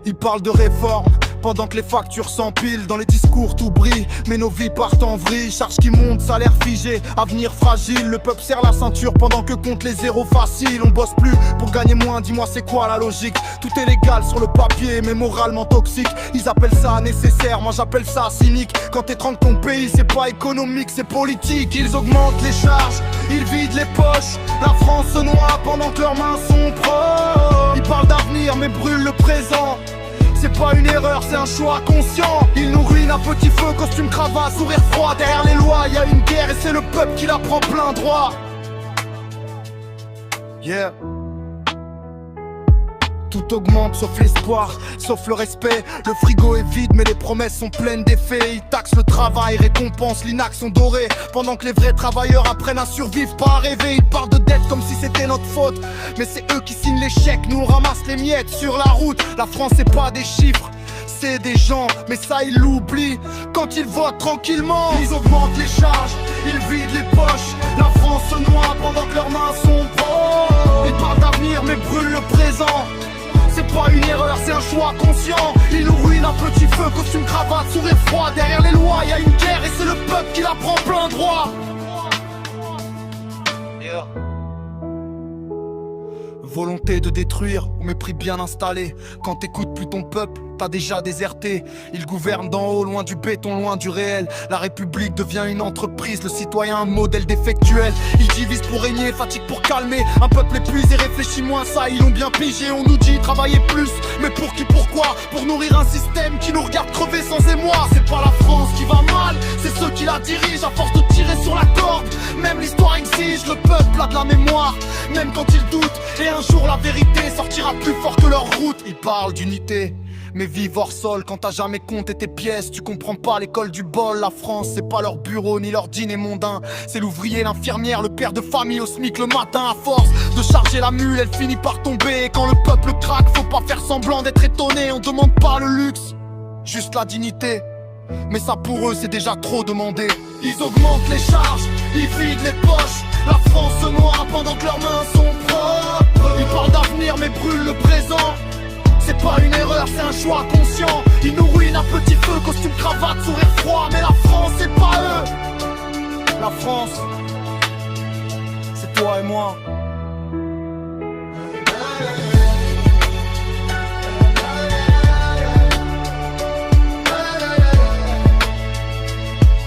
Ils parlent de réforme pendant que les factures s'empilent. Dans les discours tout brille, mais nos vies partent en vrille. Charge qui monte, salaire figé, avenir fragile. Le peuple serre la ceinture pendant que comptent les zéros faciles. On bosse plus pour gagner moins, dis-moi c'est quoi la logique? Tout est légal sur le papier, mais moralement toxique. Ils appellent ça nécessaire, moi j'appelle ça cynique. Quand t'étrangles ton pays, c'est pas économique, c'est politique. Ils augmentent les charges, ils vident les poches. La France se noie pendant que leurs mains sont proches. Ils parlent d'avenir mais brûlent le présent. C'est pas une erreur, c'est un choix conscient. Ils nous ruinent à petit feu, costume, cravate, sourire froid. Derrière les lois, y a une guerre et c'est le peuple qui la prend plein droit. Yeah. Tout augmente sauf l'espoir, sauf le respect. Le frigo est vide mais les promesses sont pleines d'effets. Ils taxent le travail, récompensent l'inaction dorée. Pendant que les vrais travailleurs apprennent à survivre, pas à rêver. Ils parlent de dette comme si c'était notre faute, mais c'est eux qui signent les chèques. Nous on ramasse les miettes sur la route. La France c'est pas des chiffres, c'est des gens, mais ça ils l'oublient quand ils votent tranquillement. Ils augmentent les charges, ils vident les poches. La France se noie pendant que leurs mains sont proches. Ils parlent d'avenir mais brûlent le présent. C'est pas une erreur, c'est un choix conscient. Ils nous ruinent à petit feu, costume, cravate, sourire froid. Derrière les lois, y a une guerre et c'est le peuple qui la prend plein droit. Yeah. Volonté de détruire, ou mépris bien installé. Quand t'écoutes plus ton peuple, t'as déjà déserté. Ils gouvernent d'en haut, loin du béton, loin du réel. La République devient une entreprise, le citoyen un modèle défectuel. Ils divisent pour régner, fatigue pour calmer. Un peuple épuisé réfléchit moins, ça ils l'ont bien pigé. On nous dit travailler plus, mais pour qui, pourquoi? Pour nourrir un système qui nous regarde crever sans émoi. C'est pas la France qui va mal, c'est ceux qui la dirigent. À force de tirer sur la corde, même l'histoire exige. Le peuple a de la mémoire, même quand il doute. Et un jour la vérité sortira plus fort que leur route. Ils parlent d'unité, mais vivent hors sol. Quand t'as jamais compté tes pièces, tu comprends pas l'école du bol. La France c'est pas leur bureau ni leur dîner mondain. C'est l'ouvrier, l'infirmière, le père de famille au SMIC le matin. À force de charger la mule, elle finit par tomber. Et quand le peuple craque, faut pas faire semblant d'être étonné. On demande pas le luxe, juste la dignité. Mais ça pour eux c'est déjà trop demandé. Ils augmentent les charges, ils vident les poches. La France se noie pendant que leurs mains sont propres. Ils parlent d'avenir mais brûlent le présent. C'est pas une erreur, c'est un choix conscient. Ils nous ruinent à petit feu, costume, cravate, sourire froid. Mais la France